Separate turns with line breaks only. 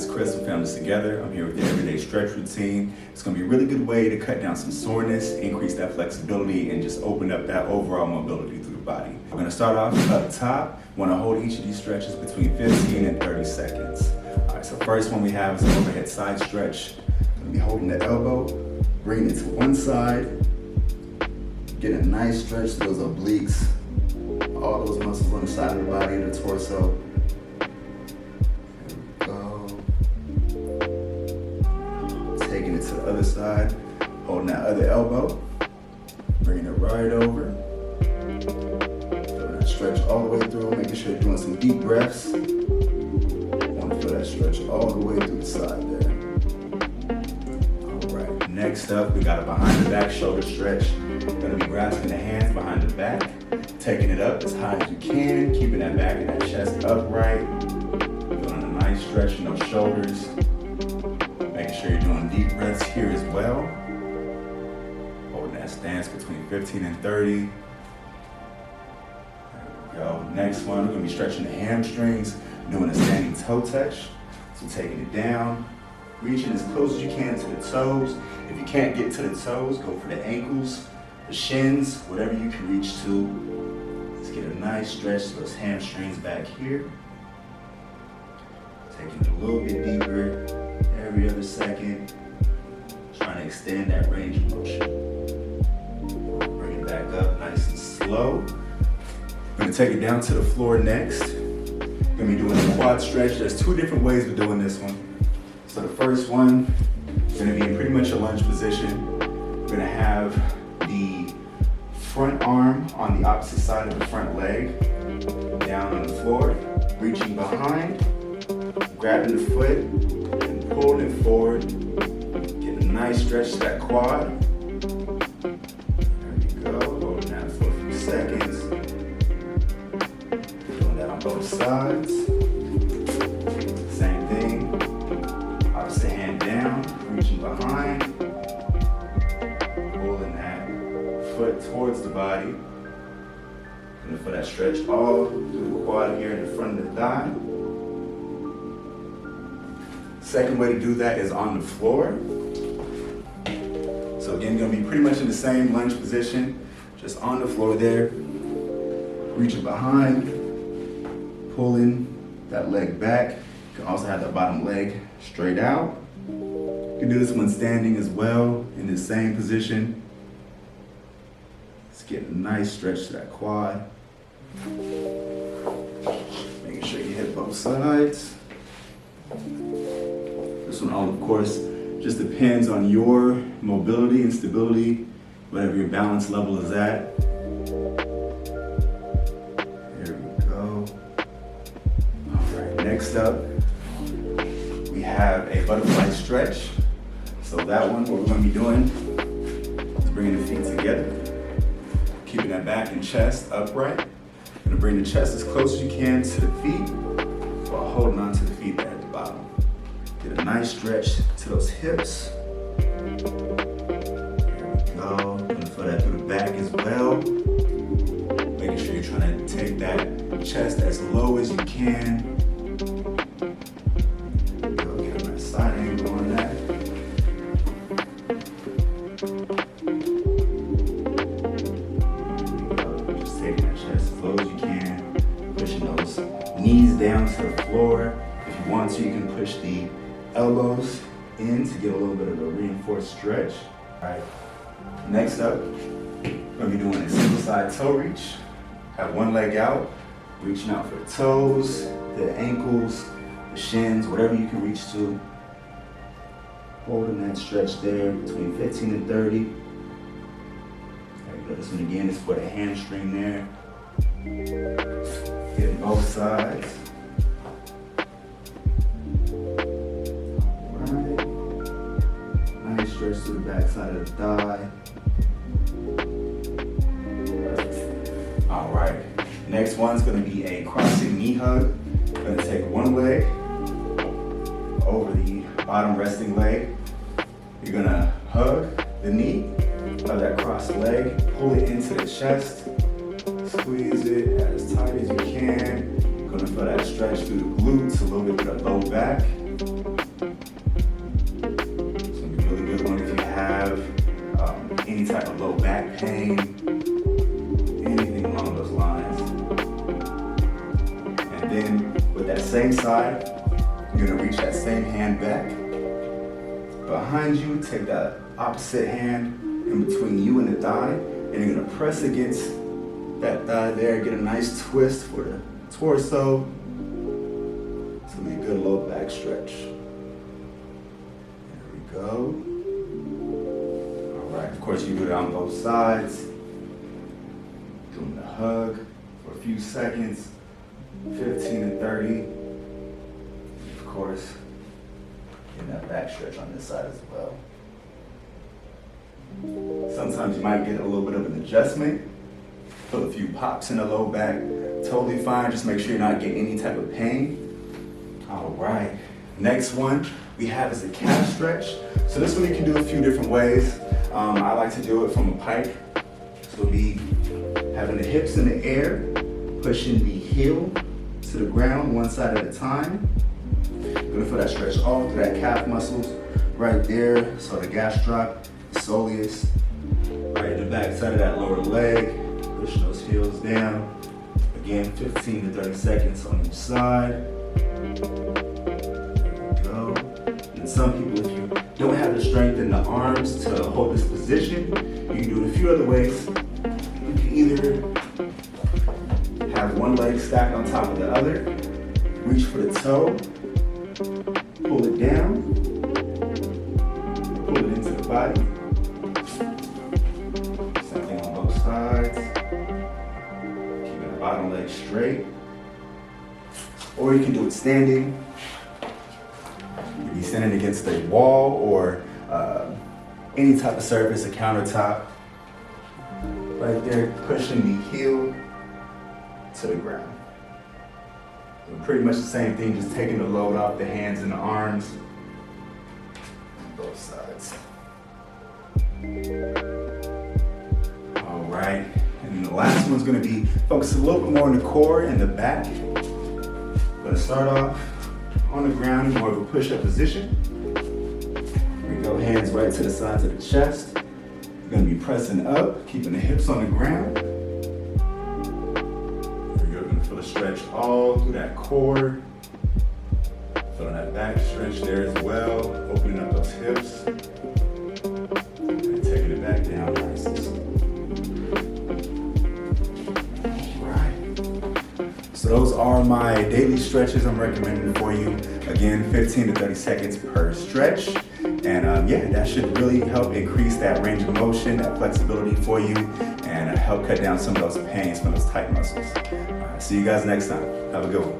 it's Chris from Families Together. I'm here with the Everyday Stretch Routine. It's going to be a really good way to cut down some soreness, increase that flexibility, and just open up that overall mobility through the body. We're going to start off up top. Want to hold each of these stretches between 15 and 30 seconds. All right, so first one we have is an overhead side stretch. Going to be holding the elbow, bringing it to one side, get a nice stretch to those obliques, all those muscles on the side of the body and the torso. Taking it to the other side, holding that other elbow, bringing it right over. Feel that stretch all the way through, making sure you're doing some deep breaths. Want to feel that stretch all the way through the side there. All right, next up, we got a behind the back shoulder stretch. Gonna be grasping the hands behind the back, taking it up as high as you can, keeping that back and that chest upright. Feeling a nice stretch in those shoulders. Making sure you're doing deep breaths here as well. Holding that stance between 15 and 30. There we go. Next one, we're going to be stretching the hamstrings, doing a standing toe touch. So taking it down, reaching as close as you can to the toes. If you can't get to the toes, go for the ankles, the shins, whatever you can reach to. Let's get a nice stretch to those hamstrings back here. Taking it a little bit deeper. Every other second, trying to extend that range of motion. Bring it back up nice and slow. We're gonna take it down to the floor next. Gonna be doing a quad stretch. There's two different ways of doing this one. So the first one, gonna be in pretty much a lunge position. We're gonna have the front arm on the opposite side of the front leg, down on the floor, reaching behind, grabbing the foot, pulling it forward, get a nice stretch to that quad. There we go, holding that for a few seconds. Doing that on both sides. Same thing, opposite hand down, reaching behind, pulling that foot towards the body. Gonna feel that stretch all through the quad here in the front of the thigh. Second way to do that is on the floor. So again, gonna be pretty much in the same lunge position, just on the floor there. Reaching behind, pulling that leg back. You can also have that bottom leg straight out. You can do this when standing as well, in the same position. Let's get a nice stretch to that quad. Making sure you hit both sides. This one all, of course, just depends on your mobility and stability, whatever your balance level is at. There we go. All right, next up, we have a butterfly stretch. So that one, what we're going to be doing is bringing the feet together, keeping that back and chest upright. Going to bring the chest as close as you can to the feet while holding on to the feet there at the bottom. Get a nice stretch to those hips. There we go. Gonna feel that through the back as well. Making sure you're trying to take that chest as low as you can. Go get a nice side angle on that. There we go. Just taking that chest as low as you can. Pushing those knees down to the floor. If you want to, you can push the elbows in to get a little bit of a reinforced stretch. All right, next up, we're gonna be doing a single side toe reach. Have one leg out, reaching out for the toes, the ankles, the shins, whatever you can reach to. Holding that stretch there between 15 and 30. There you go, this one again is for the hamstring there. Getting both sides. Stretch to the back side of the thigh. All right, next one's gonna be a crossing knee hug. Gonna take one leg over the bottom resting leg. You're gonna hug the knee, of that crossed leg, pull it into the chest, squeeze it as tight as you can. You're gonna feel that stretch through the glutes, a little bit of that low back. side. You're gonna reach that same hand back. Behind you, take that opposite hand in between you and the thigh, and you're gonna press against that thigh there, get a nice twist for the torso. It's gonna be a good low back stretch. There we go. All right, of course you do that on both sides. Doing the hug for a few seconds, 15 and 30. Of course, getting that back stretch on this side as well. Sometimes you might get a little bit of an adjustment. Feel a few pops in the low back. Totally fine, just make sure you're not getting any type of pain. All right, next one we have is a calf stretch. So this one you can do a few different ways. I like to do it from a pike. So it'll be having the hips in the air, pushing the heel to the ground one side at a time. You're gonna feel that stretch all through that calf muscles right there. So the gastroc, soleus, right in the back side of that lower leg. Push those heels down. Again, 15 to 30 seconds on each side. There we go. And some people, if you don't have the strength in the arms to hold this position, you can do it a few other ways. You can either have one leg stacked on top of the other, reach for the toe, pull it down, pull it into the body. Same thing on both sides. Keeping the bottom leg straight. Or you can do it standing. You can be standing against a wall or any type of surface, a countertop. Right there, pushing the heel to the ground. So pretty much the same thing, just taking the load off the hands and the arms. Both sides. All right, and the last one's gonna be focused a little bit more on the core and the back. Gonna start off on the ground, more of a push-up position. Here we go, hands right to the sides of the chest. You're gonna be pressing up, keeping the hips on the ground. You're gonna feel a stretch all through that core. Feeling that back stretch there as well, opening up those hips. And taking it back down nice and slow. All right. So those are my daily stretches I'm recommending for you. Again, 15 to 30 seconds per stretch. And yeah, that should really help increase that range of motion, that flexibility for you, and help cut down some of those pains from those tight muscles. All right, see you guys next time. Have a good one.